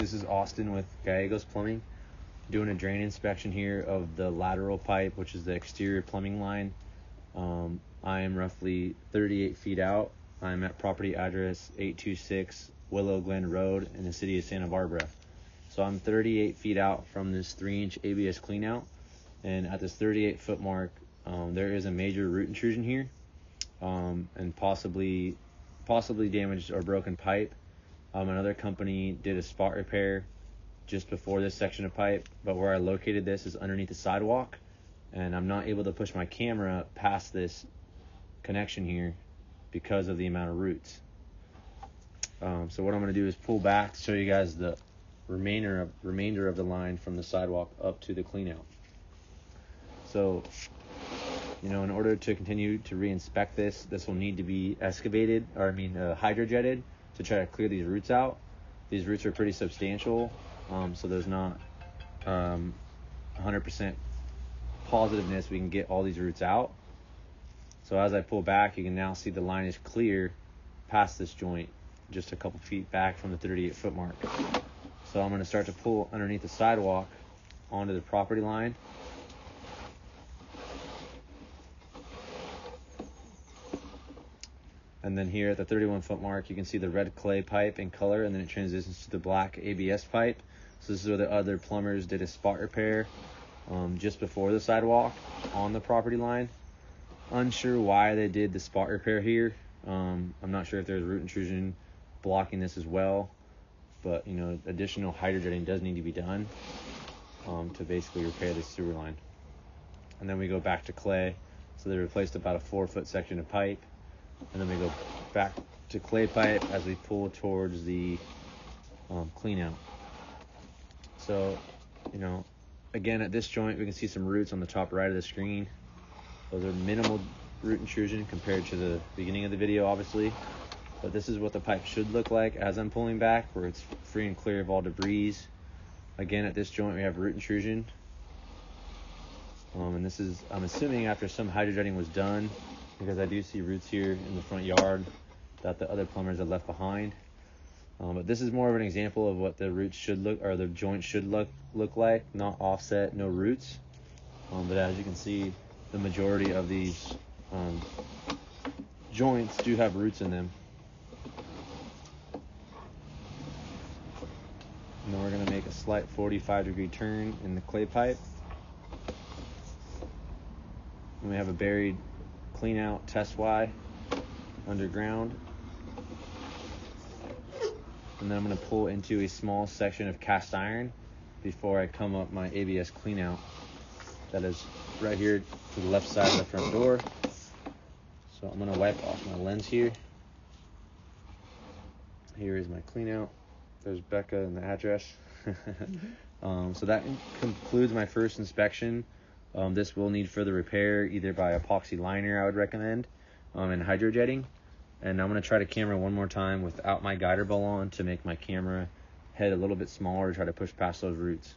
This is Austin with Gallegos Plumbing, doing a drain inspection here of the lateral pipe, which is the exterior plumbing line. I am roughly 38 feet out. I'm at property address 826 Willowglen Rd in the city of Santa Barbara. So I'm 38 feet out from this 3-inch ABS cleanout, and at this 38-foot mark, there is a major root intrusion here, and possibly damaged or broken pipe. Another company did a spot repair just before this section of pipe, but where I located this is underneath the sidewalk, and I'm not able to push my camera past this connection here because of the amount of roots. So what I'm going to do is pull back to show you guys the remainder of the line from the sidewalk up to the cleanout. So, in order to continue to re-inspect this will need to be excavated, hydrojetted, to try to clear these roots out. These roots are pretty substantial, so there's not 100% positiveness we can get all these roots out. So as I pull back, you can now see the line is clear past this joint, just a couple feet back from the 38-foot mark. So I'm going to start to pull underneath the sidewalk onto the property line. And then here at the 31-foot mark, you can see the red clay pipe in color, and then it transitions to the black ABS pipe. So this is where the other plumbers did a spot repair just before the sidewalk on the property line. Unsure why they did the spot repair here. I'm not sure if there's root intrusion blocking this as well, but additional hydrojetting does need to be done to basically repair this sewer line. And then we go back to clay. So they replaced about a 4-foot section of pipe, and then we go back to clay pipe as we pull towards the clean out. So, again, at this joint, we can see some roots on the top right of the screen. Those are minimal root intrusion compared to the beginning of the video, obviously. But this is what the pipe should look like as I'm pulling back, where it's free and clear of all debris. Again, at this joint, we have root intrusion. And this is, I'm assuming, after some hydrojetting was done, because I do see roots here in the front yard that the other plumbers had left behind. But this is more of an example of what the roots should look, or the joint should look like, not offset, no roots. But as you can see, the majority of these joints do have roots in them. And then we're going to make a slight 45-degree turn in the clay pipe. And we have a buried clean out test Y underground. And then I'm going to pull into a small section of cast iron before I come up my ABS clean out. That is right here to the left side of the front door. So I'm going to wipe off my lens here. Here is my clean out. There's Becca and the address. So that concludes my first inspection. This will need further repair, either by epoxy liner, I would recommend, and hydrojetting. And I'm going to try to camera one more time without my guider bowl on to make my camera head a little bit smaller to try to push past those roots.